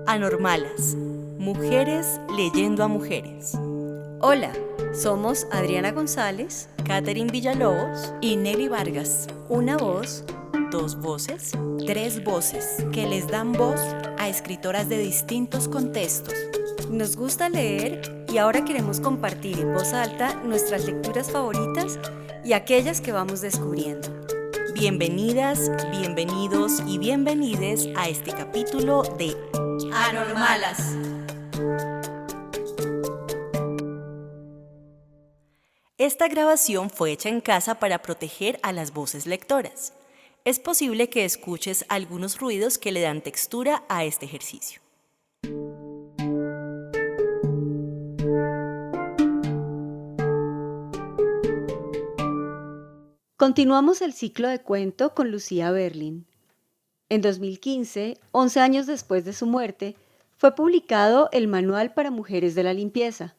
Anormalas, mujeres leyendo a mujeres. Hola, somos Adriana González, Catherine Villalobos y Nelly Vargas. Una voz, dos voces, tres voces que les dan voz a escritoras de distintos contextos. Nos gusta leer y ahora queremos compartir en voz alta nuestras lecturas favoritas y aquellas que vamos descubriendo. Bienvenidas, bienvenidos y bienvenides a este capítulo de Anormalas. Esta grabación fue hecha en casa para proteger a las voces lectoras. Es posible que escuches algunos ruidos que le dan textura a este ejercicio. Continuamos el ciclo de cuento con Lucía Berlin. En 2015, 11 años después de su muerte, fue publicado el Manual para Mujeres de la Limpieza,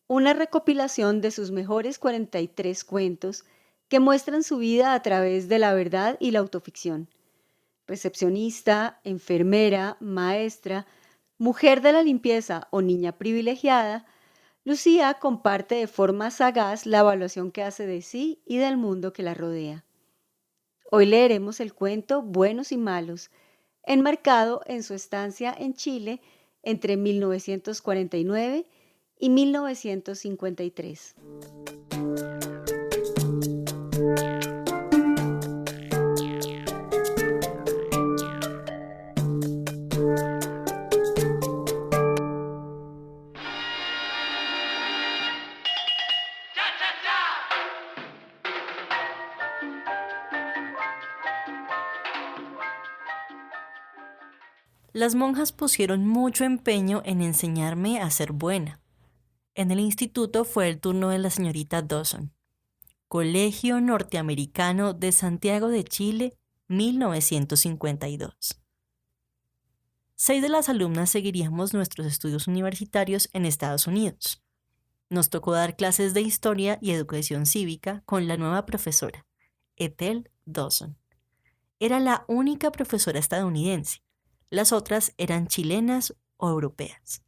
una recopilación de sus mejores 43 cuentos que muestran su vida a través de la verdad y la autoficción. Recepcionista, enfermera, maestra, mujer de la limpieza o niña privilegiada, Lucía comparte de forma sagaz la evaluación que hace de sí y del mundo que la rodea. Hoy leeremos el cuento Buenos y Malos, enmarcado en su estancia en Chile entre 1949 y 1953. Las monjas pusieron mucho empeño en enseñarme a ser buena. En el instituto fue el turno de la señorita Dawson. Colegio Norteamericano de Santiago de Chile, 1952. 6 de las alumnas seguiríamos nuestros estudios universitarios en Estados Unidos. Nos tocó dar clases de historia y educación cívica con la nueva profesora, Ethel Dawson. Era la única profesora estadounidense. Las otras eran chilenas o europeas.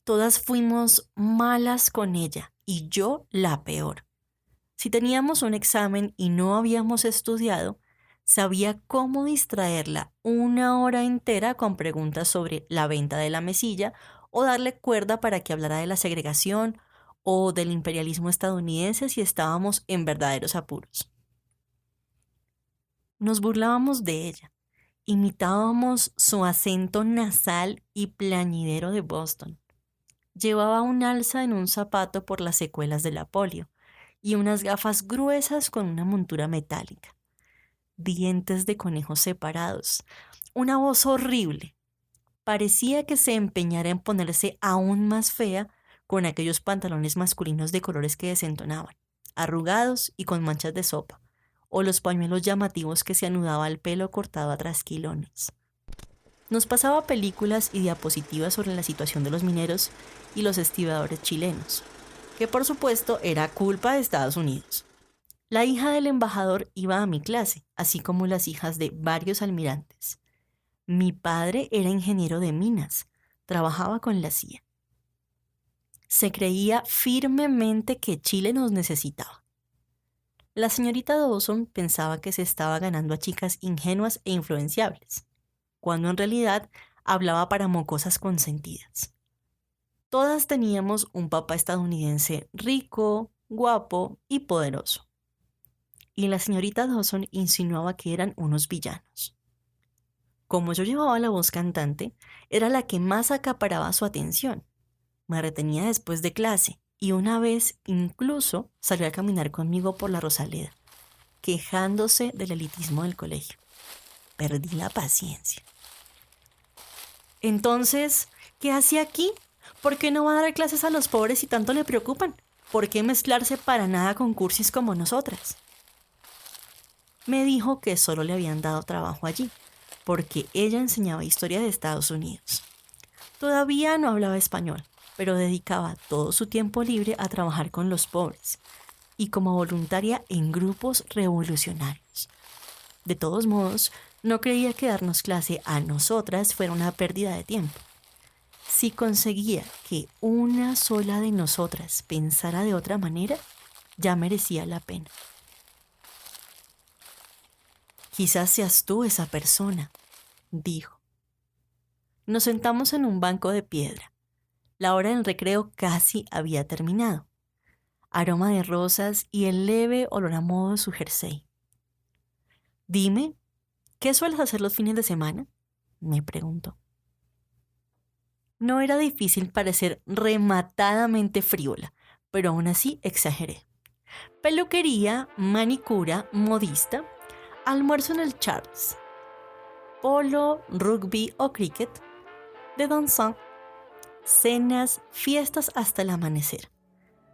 Todas fuimos malas con ella y yo la peor. Si teníamos un examen y no habíamos estudiado, sabía cómo distraerla 1 hora entera con preguntas sobre la venta de la mesilla o darle cuerda para que hablara de la segregación o del imperialismo estadounidense si estábamos en verdaderos apuros. Nos burlábamos de ella. Imitábamos su acento nasal y plañidero de Boston. Llevaba un alza en un zapato por las secuelas de la polio y unas gafas gruesas con una montura metálica. Dientes de conejo separados. Una voz horrible. Parecía que se empeñara en ponerse aún más fea con aquellos pantalones masculinos de colores que desentonaban, arrugados y con manchas de sopa, o los pañuelos llamativos que se anudaba al pelo cortado a trasquilones. Nos pasaba películas y diapositivas sobre la situación de los mineros y los estibadores chilenos, que por supuesto era culpa de Estados Unidos. La hija del embajador iba a mi clase, así como las hijas de varios almirantes. Mi padre era ingeniero de minas, trabajaba con la CIA. Se creía firmemente que Chile nos necesitaba. La señorita Dawson pensaba que se estaba ganando a chicas ingenuas e influenciables, cuando en realidad hablaba para mocosas consentidas. Todas teníamos un papá estadounidense rico, guapo y poderoso. Y la señorita Dawson insinuaba que eran unos villanos. Como yo llevaba la voz cantante, era la que más acaparaba su atención. Me retenía después de clase y una vez incluso salió a caminar conmigo por la Rosaleda, quejándose del elitismo del colegio. Perdí la paciencia. Entonces, ¿qué hace aquí? ¿Por qué no va a dar clases a los pobres si tanto le preocupan? ¿Por qué mezclarse para nada con cursis como nosotras? Me dijo que solo le habían dado trabajo allí, porque ella enseñaba historia de Estados Unidos. Todavía no hablaba español, pero dedicaba todo su tiempo libre a trabajar con los pobres y como voluntaria en grupos revolucionarios. De todos modos, No creía que darnos clase a nosotras fuera una pérdida de tiempo. Si conseguía que una sola de nosotras pensara de otra manera, ya merecía la pena. Quizás seas tú esa persona, dijo. Nos sentamos en un banco de piedra. La hora del recreo casi había terminado. Aroma de rosas y el leve olor a moho de su jersey. Dime, ¿qué sueles hacer los fines de semana?, me preguntó. No era difícil parecer rematadamente frívola, pero aún así exageré. Peluquería, manicura, modista, almuerzo en el Charles, polo, rugby o cricket, de dansant, cenas, fiestas hasta el amanecer.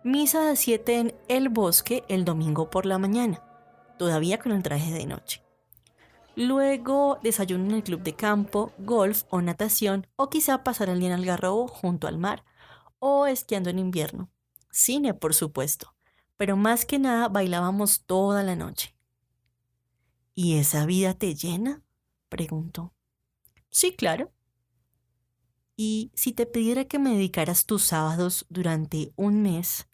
Misa de 7 en el bosque el domingo por la mañana, todavía con el traje de noche. Luego desayuno en el club de campo, golf o natación, o quizá pasar el día en Algarrobo junto al mar, o esquiando en invierno. Cine, por supuesto, pero más que nada bailábamos toda la noche. ¿Y esa vida te llena?, preguntó. Sí, claro. ¿Y si te pidiera que me dedicaras tus sábados durante un mes,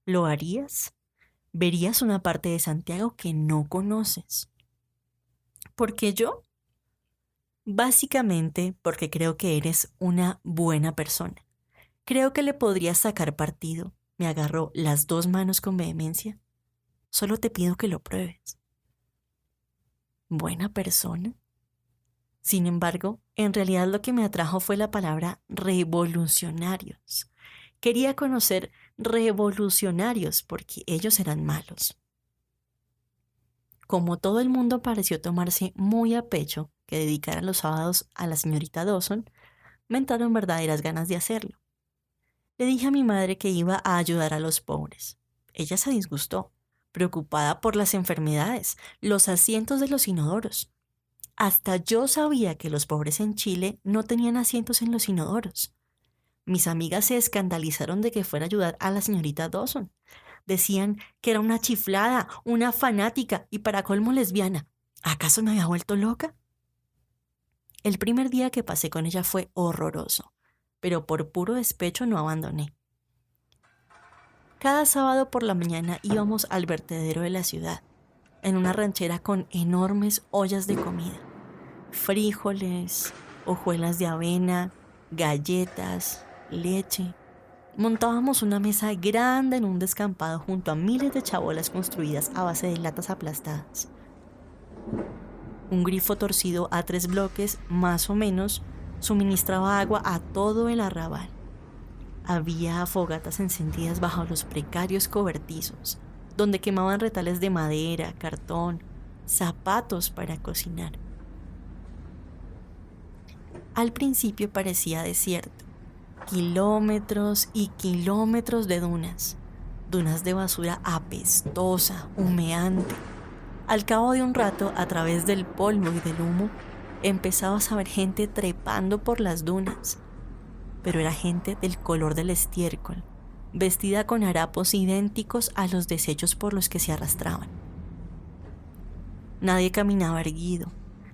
lo harías? ¿Verías una parte de Santiago que no conoces? ¿Por qué yo? Básicamente porque creo que eres una buena persona. Creo que le podrías sacar partido. Me agarró las dos manos con vehemencia. Solo te pido que lo pruebes. ¿Buena persona? Sin embargo, en realidad lo que me atrajo fue la palabra revolucionarios. Quería conocer revolucionarios porque ellos eran malos. Como todo el mundo pareció tomarse muy a pecho que dedicara los sábados a la señorita Dawson, me entraron verdaderas ganas de hacerlo. Le dije a mi madre que iba a ayudar a los pobres. Ella se disgustó, preocupada por las enfermedades, los asientos de los inodoros. Hasta yo sabía que los pobres en Chile no tenían asientos en los inodoros. Mis amigas se escandalizaron de que fuera a ayudar a la señorita Dawson. Decían que era una chiflada, una fanática y para colmo lesbiana. ¿Acaso me había vuelto loca? El primer día que pasé con ella fue horroroso, pero por puro despecho no abandoné. Cada sábado por la mañana íbamos al vertedero de la ciudad, en una ranchera con enormes ollas de comida. Frijoles, hojuelas de avena, galletas, leche. Montábamos una mesa grande en un descampado junto a miles de chabolas construidas a base de latas aplastadas. Un grifo torcido a 3 bloques, más o menos, suministraba agua a todo el arrabal. Había fogatas encendidas bajo los precarios cobertizos, donde quemaban retales de madera, cartón, zapatos para cocinar. Al principio parecía desierto, kilómetros y kilómetros de dunas, dunas de basura apestosa, humeante. Al cabo de un rato, a través del polvo y del humo, empezabas a ver gente trepando por las dunas, pero era gente del color del estiércol, vestida con harapos idénticos a los desechos por los que se arrastraban. Nadie caminaba erguido,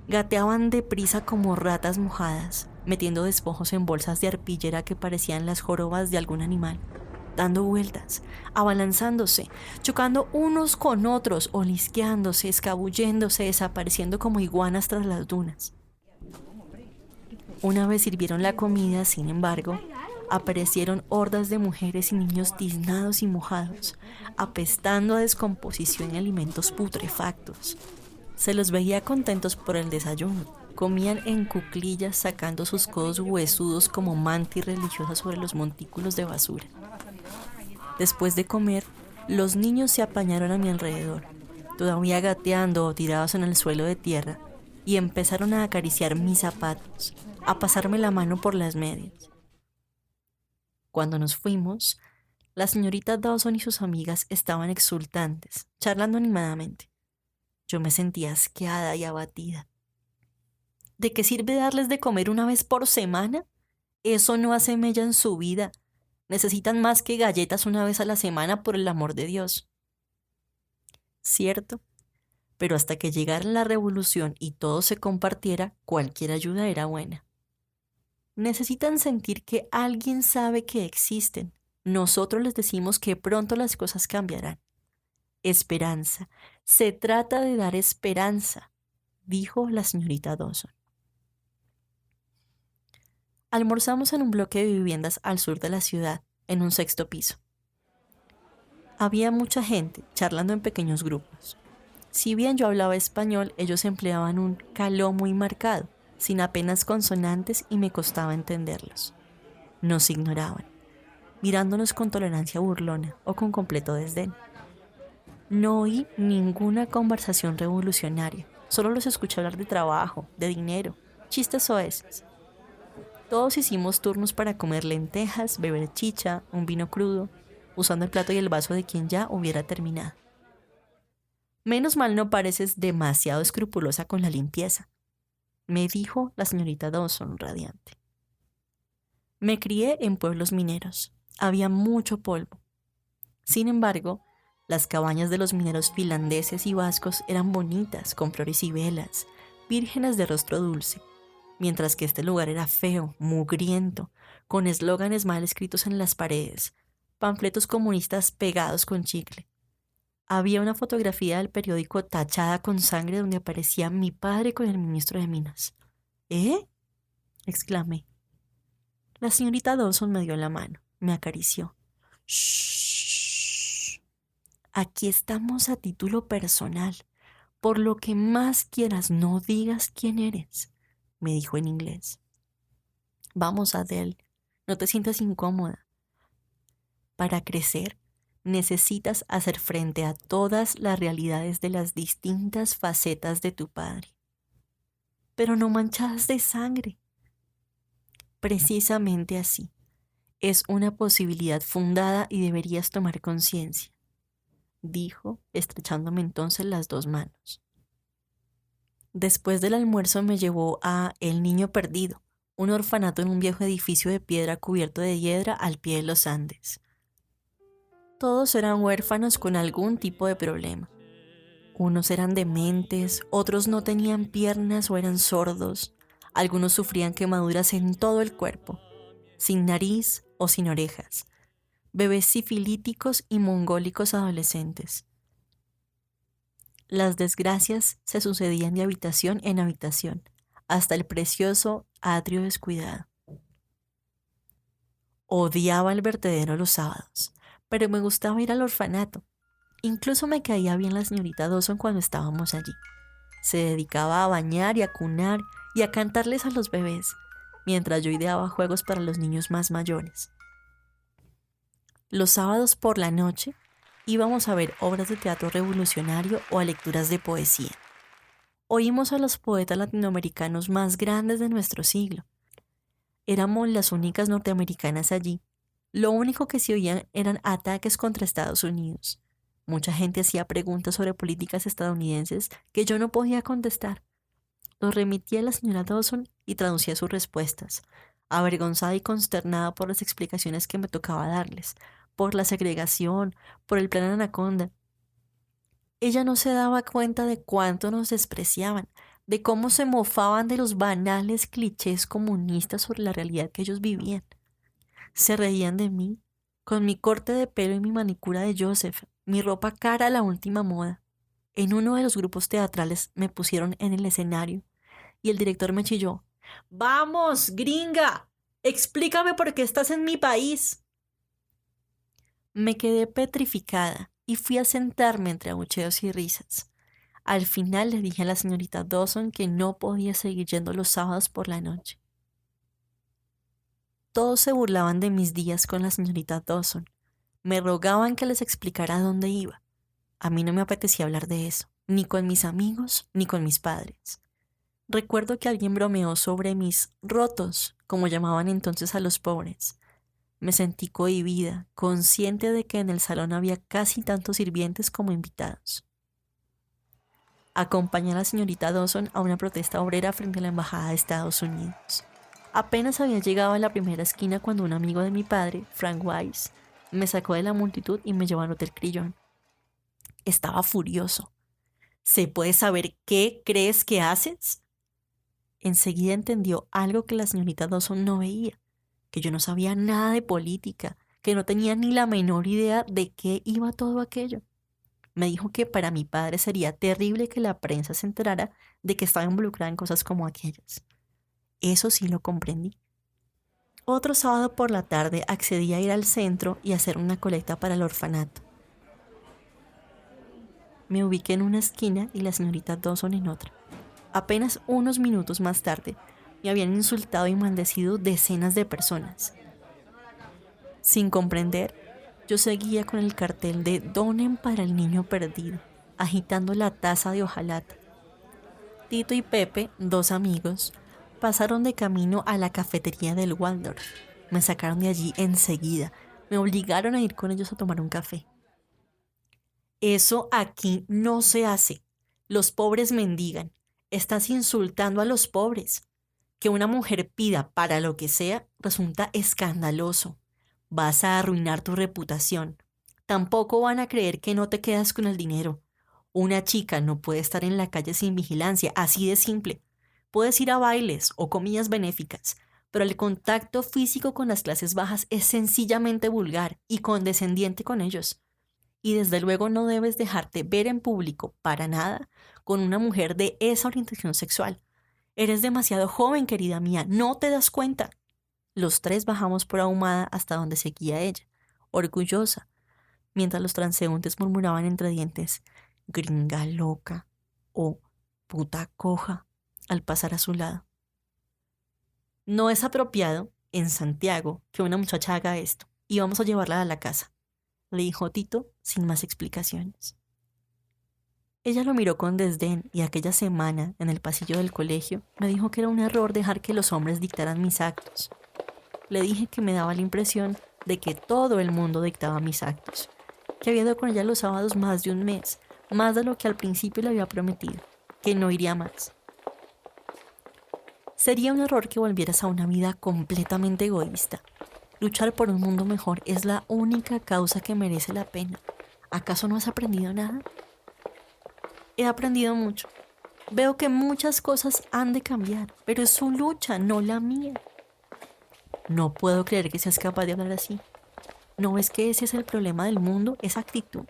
gateaban deprisa como ratas mojadas, metiendo despojos en bolsas de arpillera que parecían las jorobas de algún animal, dando vueltas, abalanzándose, chocando unos con otros, olisqueándose, escabulléndose, desapareciendo como iguanas tras las dunas. Una vez sirvieron la comida, sin embargo, aparecieron hordas de mujeres y niños tiznados y mojados, apestando a descomposición y alimentos putrefactos. Se los veía contentos por el desayuno. Comían en cuclillas sacando sus codos huesudos como mantis religiosas sobre los montículos de basura. Después de comer, los niños se apañaron a mi alrededor, todavía gateando o tirados en el suelo de tierra, y empezaron a acariciar mis zapatos, a pasarme la mano por las medias. Cuando nos fuimos, la señorita Dawson y sus amigas estaban exultantes, charlando animadamente. Yo me sentía asqueada y abatida. ¿De qué sirve darles de comer una vez por semana? Eso no hace mella en su vida. Necesitan más que galletas una vez a la semana, por el amor de Dios. Cierto, pero hasta que llegara la revolución y todo se compartiera, cualquier ayuda era buena. Necesitan sentir que alguien sabe que existen. Nosotros les decimos que pronto las cosas cambiarán. Esperanza. Se trata de dar esperanza, dijo la señorita Dawson. Almorzamos en un bloque de viviendas al sur de la ciudad, en un sexto piso. Había mucha gente charlando en pequeños grupos. Si bien yo hablaba español, ellos empleaban un caló muy marcado, sin apenas consonantes, y me costaba entenderlos. Nos ignoraban, mirándonos con tolerancia burlona o con completo desdén. No oí ninguna conversación revolucionaria, solo los escuché hablar de trabajo, de dinero, chistes soeces. Todos hicimos turnos para comer lentejas, beber chicha, un vino crudo, usando el plato y el vaso de quien ya hubiera terminado. Menos mal no pareces demasiado escrupulosa con la limpieza, me dijo la señorita Dawson, radiante. Me crié en pueblos mineros. Había mucho polvo. Sin embargo, las cabañas de los mineros finlandeses y vascos eran bonitas, con flores y velas, vírgenes de rostro dulce, mientras que este lugar era feo, mugriento, con eslóganes mal escritos en las paredes, panfletos comunistas pegados con chicle. Había una fotografía del periódico tachada con sangre donde aparecía mi padre con el ministro de Minas. ¿Eh? Exclamé. La señorita Dawson me dio la mano, me acarició. Shh. Aquí estamos a título personal. Por lo que más quieras, no digas quién eres, me dijo en inglés. Vamos, Adele, no te sientas incómoda. Para crecer, necesitas hacer frente a todas las realidades de las distintas facetas de tu padre. Pero no manchadas de sangre. Precisamente así. Es una posibilidad fundada y deberías tomar conciencia, dijo, estrechándome entonces las dos manos. Después del almuerzo me llevó a El Niño Perdido, un orfanato en un viejo edificio de piedra cubierto de hiedra al pie de los Andes. Todos eran huérfanos con algún tipo de problema. Unos eran dementes, otros no tenían piernas o eran sordos, algunos sufrían quemaduras en todo el cuerpo, sin nariz o sin orejas, bebés sifilíticos y mongólicos adolescentes. Las desgracias se sucedían de habitación en habitación, hasta el precioso atrio descuidado. Odiaba el vertedero los sábados, pero me gustaba ir al orfanato. Incluso me caía bien la señorita Dawson cuando estábamos allí. Se dedicaba a bañar y a cunar y a cantarles a los bebés, mientras yo ideaba juegos para los niños más mayores. Los sábados por la noche íbamos a ver obras de teatro revolucionario o a lecturas de poesía. Oímos a los poetas latinoamericanos más grandes de nuestro siglo. Éramos las únicas norteamericanas allí. Lo único que se oían eran ataques contra Estados Unidos. Mucha gente hacía preguntas sobre políticas estadounidenses que yo no podía contestar. Los remitía a la señora Dawson y traducía sus respuestas, avergonzada y consternada por las explicaciones que me tocaba darles, por la segregación, por el plan Anaconda. Ella no se daba cuenta de cuánto nos despreciaban, de cómo se mofaban de los banales clichés comunistas sobre la realidad que ellos vivían. Se reían de mí, con mi corte de pelo y mi manicura de Joseph, mi ropa cara a la última moda. En uno de los grupos teatrales me pusieron en el escenario y el director me chilló: ¡Vamos, gringa! ¡Explícame por qué estás en mi país! Me quedé petrificada y fui a sentarme entre abucheos y risas. Al final le dije a la señorita Dawson que no podía seguir yendo los sábados por la noche. Todos se burlaban de mis días con la señorita Dawson. Me rogaban que les explicara dónde iba. A mí no me apetecía hablar de eso, ni con mis amigos, ni con mis padres. Recuerdo que alguien bromeó sobre mis rotos, como llamaban entonces a los pobres. Me sentí cohibida, consciente de que en el salón había casi tantos sirvientes como invitados. Acompañé a la señorita Dawson a una protesta obrera frente a la embajada de Estados Unidos. Apenas había llegado a la primera esquina cuando un amigo de mi padre, Frank Weiss, me sacó de la multitud y me llevó al Hotel Crillon. Estaba furioso. ¿Se puede saber qué crees que haces? Enseguida entendió algo que la señorita Dawson no veía, que yo no sabía nada de política, que no tenía ni la menor idea de qué iba todo aquello. Me dijo que para mi padre sería terrible que la prensa se enterara de que estaba involucrada en cosas como aquellas. Eso sí lo comprendí. Otro sábado por la tarde accedí a ir al centro y hacer una colecta para el orfanato. Me ubiqué en una esquina y la señorita Dawson en otra. Apenas unos minutos más tarde, me habían insultado y maldecido decenas de personas. Sin comprender, yo seguía con el cartel de Donen para el niño perdido, agitando la taza de hojalata. Tito y Pepe, dos amigos, pasaron de camino a la cafetería del Waldorf. Me sacaron de allí enseguida. Me obligaron a ir con ellos a tomar un café. Eso aquí no se hace. Los pobres mendigan. Estás insultando a los pobres. Que una mujer pida para lo que sea resulta escandaloso. Vas a arruinar tu reputación. Tampoco van a creer que no te quedas con el dinero. Una chica no puede estar en la calle sin vigilancia, así de simple. Puedes ir a bailes o comidas benéficas, pero el contacto físico con las clases bajas es sencillamente vulgar y condescendiente con ellos. Y desde luego no debes dejarte ver en público para nada con una mujer de esa orientación sexual. Eres demasiado joven, querida mía, no te das cuenta. Los tres bajamos por Ahumada hasta donde seguía ella, orgullosa, mientras los transeúntes murmuraban entre dientes, gringa loca o puta coja, al pasar a su lado. No es apropiado, en Santiago, que una muchacha haga esto, y vamos a llevarla a la casa, le dijo Tito sin más explicaciones. Ella lo miró con desdén y aquella semana, en el pasillo del colegio, me dijo que era un error dejar que los hombres dictaran mis actos. Le dije que me daba la impresión de que todo el mundo dictaba mis actos, que había ido con ella los sábados más de un mes, más de lo que al principio le había prometido, que no iría más. Sería un error que volvieras a una vida completamente egoísta. Luchar por un mundo mejor es la única causa que merece la pena. ¿Acaso no has aprendido nada? He aprendido mucho. Veo que muchas cosas han de cambiar, pero es su lucha, no la mía. No puedo creer que seas capaz de hablar así. ¿No ves que ese es el problema del mundo, esa actitud?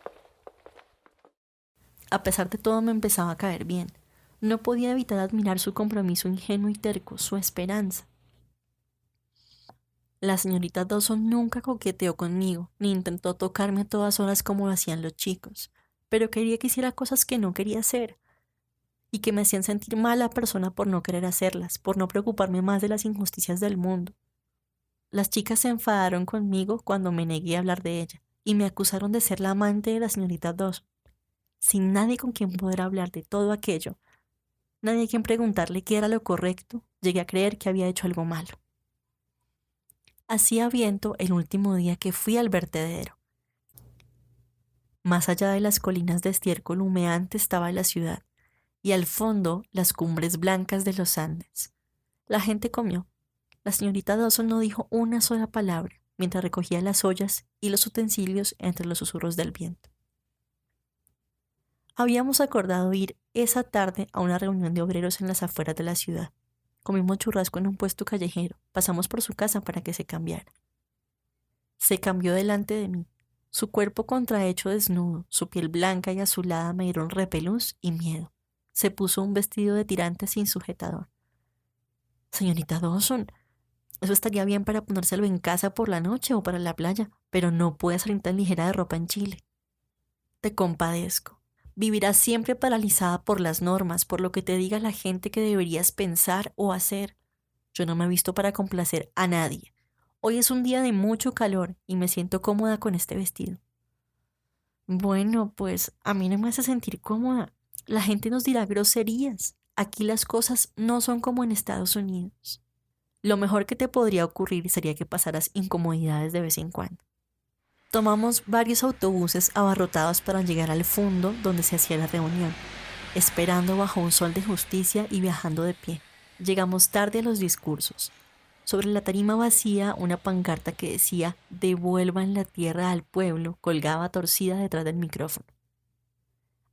A pesar de todo me empezaba a caer bien. No podía evitar admirar su compromiso ingenuo y terco, su esperanza. La señorita Dawson nunca coqueteó conmigo, ni intentó tocarme a todas horas como lo hacían los chicos, pero quería que hiciera cosas que no quería hacer y que me hacían sentir mala persona por no querer hacerlas, por no preocuparme más de las injusticias del mundo. Las chicas se enfadaron conmigo cuando me negué a hablar de ella y me acusaron de ser la amante de la señorita Dawson. Sin nadie con quien poder hablar de todo aquello, nadie a quien preguntarle qué era lo correcto, llegué a creer que había hecho algo malo. Hacía viento el último día que fui al vertedero. Más allá de las colinas de estiércol humeante estaba la ciudad, y al fondo las cumbres blancas de los Andes. La gente comió. La señorita Dawson no dijo una sola palabra mientras recogía las ollas y los utensilios entre los susurros del viento. Habíamos acordado ir esa tarde a una reunión de obreros en las afueras de la ciudad. Comimos churrasco en un puesto callejero. Pasamos por su casa para que se cambiara. Se cambió delante de mí. Su cuerpo contrahecho desnudo, su piel blanca y azulada me dieron repelús y miedo. Se puso un vestido de tirantes sin sujetador. Señorita Dawson, eso estaría bien para ponérselo en casa por la noche o para la playa, pero no puede salir tan ligera de ropa en Chile. Te compadezco. Vivirás siempre paralizada por las normas, por lo que te diga la gente que deberías pensar o hacer. Yo no me he visto para complacer a nadie. Hoy es un día de mucho calor y me siento cómoda con este vestido. Bueno, pues a mí no me hace sentir cómoda. La gente nos dirá groserías. Aquí las cosas no son como en Estados Unidos. Lo mejor que te podría ocurrir sería que pasaras incomodidades de vez en cuando. Tomamos varios autobuses abarrotados para llegar al fondo donde se hacía la reunión, esperando bajo un sol de justicia y viajando de pie. Llegamos tarde a los discursos. Sobre la tarima vacía, una pancarta que decía «Devuelvan la tierra al pueblo» colgaba torcida detrás del micrófono.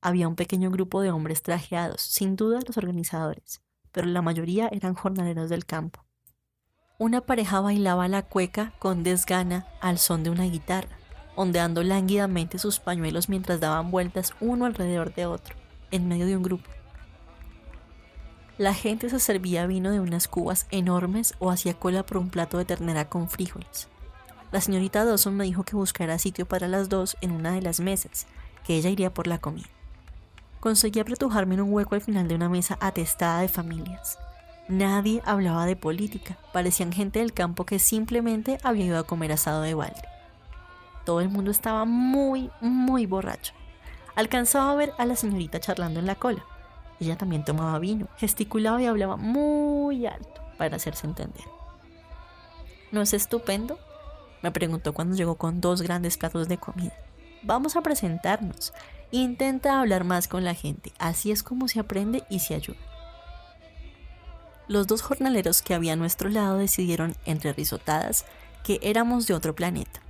Había un pequeño grupo de hombres trajeados, sin duda los organizadores, pero la mayoría eran jornaleros del campo. Una pareja bailaba la cueca con desgana al son de una guitarra, ondeando lánguidamente sus pañuelos mientras daban vueltas uno alrededor de otro, en medio de un grupo. La gente se servía vino de unas cubas enormes o hacía cola por un plato de ternera con frijoles. La señorita Dawson me dijo que buscara sitio para las dos en una de las mesas, que ella iría por la comida. Conseguí apretujarme en un hueco al final de una mesa atestada de familias. Nadie hablaba de política, parecían gente del campo que simplemente había ido a comer asado de balde. Todo el mundo estaba muy borracho. Alcanzaba a ver a la señorita charlando en la cola. Ella también tomaba vino, gesticulaba y hablaba muy alto para hacerse entender. ¿No es estupendo?, me preguntó cuando llegó con 2 grandes platos de comida. Vamos a presentarnos. Intenta hablar más con la gente, así es como se aprende y se ayuda. Los 2 jornaleros que había a nuestro lado decidieron, entre risotadas, que éramos de otro planeta.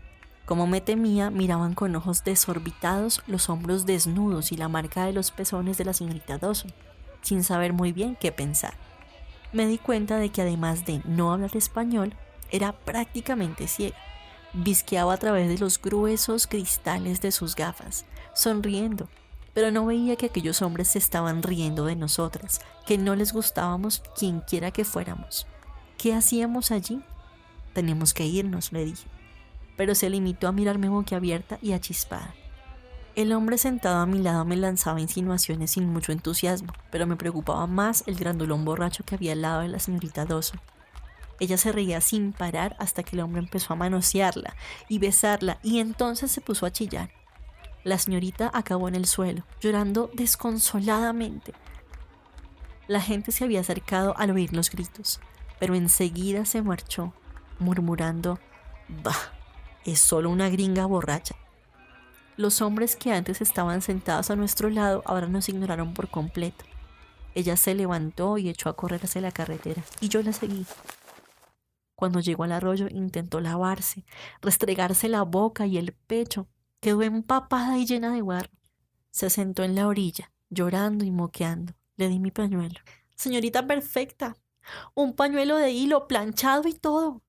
Como me temía, miraban con ojos desorbitados los hombros desnudos y la marca de los pezones de la señorita Dawson, sin saber muy bien qué pensar. Me di cuenta de que además de no hablar español, era prácticamente ciega. Visqueaba a través de los gruesos cristales de sus gafas, sonriendo, pero no veía que aquellos hombres se estaban riendo de nosotras, que no les gustábamos quienquiera que fuéramos. ¿Qué hacíamos allí? Teníamos que irnos, le dije, pero se limitó a mirarme boquiabierta y achispada. El hombre sentado a mi lado me lanzaba insinuaciones sin mucho entusiasmo, pero me preocupaba más el grandulón borracho que había al lado de la señorita Dawson. Ella se reía sin parar hasta que el hombre empezó a manosearla y besarla y entonces se puso a chillar. La señorita acabó en el suelo, llorando desconsoladamente. La gente se había acercado al oír los gritos, pero enseguida se marchó, murmurando: «Bah, es solo una gringa borracha». Los hombres que antes estaban sentados a nuestro lado ahora nos ignoraron por completo. Ella se levantó y echó a correr hacia la carretera, y yo la seguí. Cuando llegó al arroyo intentó lavarse, restregarse la boca y el pecho. Quedó empapada y llena de barro. Se sentó en la orilla, llorando y moqueando. Le di mi pañuelo. «Señorita perfecta, un pañuelo de hilo planchado y todo».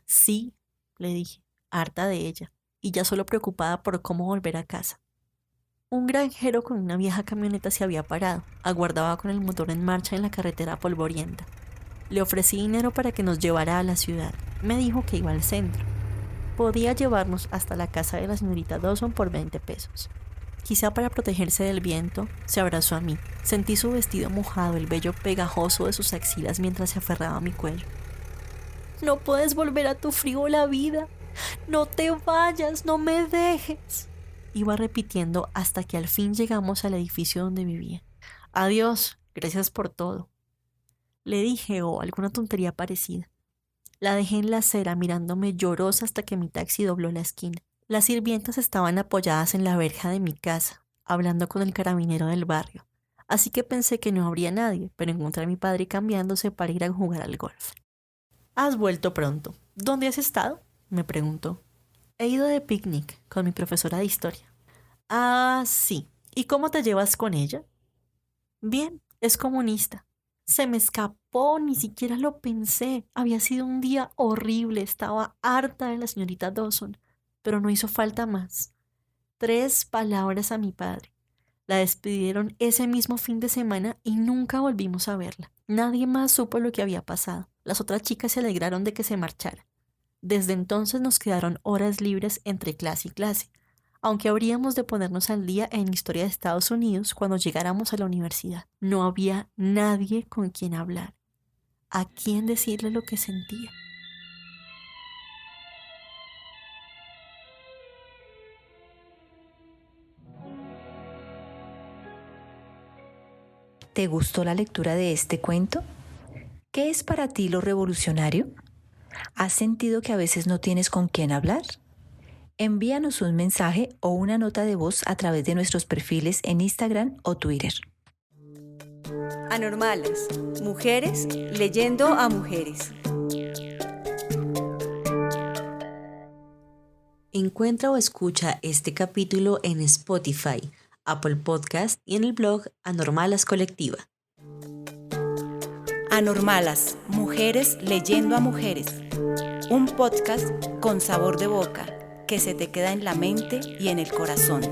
«Sí», le dije, harta de ella, y ya solo preocupada por cómo volver a casa. Un granjero con una vieja camioneta se había parado, aguardaba con el motor en marcha en la carretera polvorienta. Le ofrecí dinero para que nos llevara a la ciudad. Me dijo que iba al centro. Podía llevarnos hasta la casa de la señorita Dawson por 20 pesos. Quizá para protegerse del viento, se abrazó a mí. Sentí su vestido mojado, el vello pegajoso de sus axilas mientras se aferraba a mi cuello. «No puedes volver a tu frívola vida. No te vayas, no me dejes», iba repitiendo hasta que al fin llegamos al edificio donde vivía. «Adiós, gracias por todo», le dije, o alguna tontería parecida. La dejé en la acera mirándome llorosa hasta que mi taxi dobló la esquina. Las sirvientas estaban apoyadas en la verja de mi casa, hablando con el carabinero del barrio. Así que pensé que no habría nadie, pero encontré a mi padre cambiándose para ir a jugar al golf. «¿Has vuelto pronto? ¿Dónde has estado?», me preguntó. «He ido de picnic con mi profesora de historia». «Ah, sí. ¿Y cómo te llevas con ella?». «Bien, es comunista». «Se me escapó, ni siquiera lo pensé. Había sido un día horrible, estaba harta de la señorita Dawson, pero no hizo falta más. 3 palabras a mi padre. La despidieron ese mismo fin de semana y nunca volvimos a verla. Nadie más supo lo que había pasado. Las otras chicas se alegraron de que se marchara. Desde entonces nos quedaron horas libres entre clase y clase, aunque habríamos de ponernos al día en historia de Estados Unidos cuando llegáramos a la universidad. No había nadie con quien hablar, a quien decirle lo que sentía. ¿Te gustó la lectura de este cuento? ¿Qué es para ti lo revolucionario? ¿Has sentido que a veces no tienes con quién hablar? Envíanos un mensaje o una nota de voz a través de nuestros perfiles en Instagram o Twitter. Anormales, mujeres leyendo a mujeres. Encuentra o escucha este capítulo en Spotify, Apple Podcast y en el blog Anormalas Colectiva. Anormalas, mujeres leyendo a mujeres. Un podcast con sabor de boca que se te queda en la mente y en el corazón.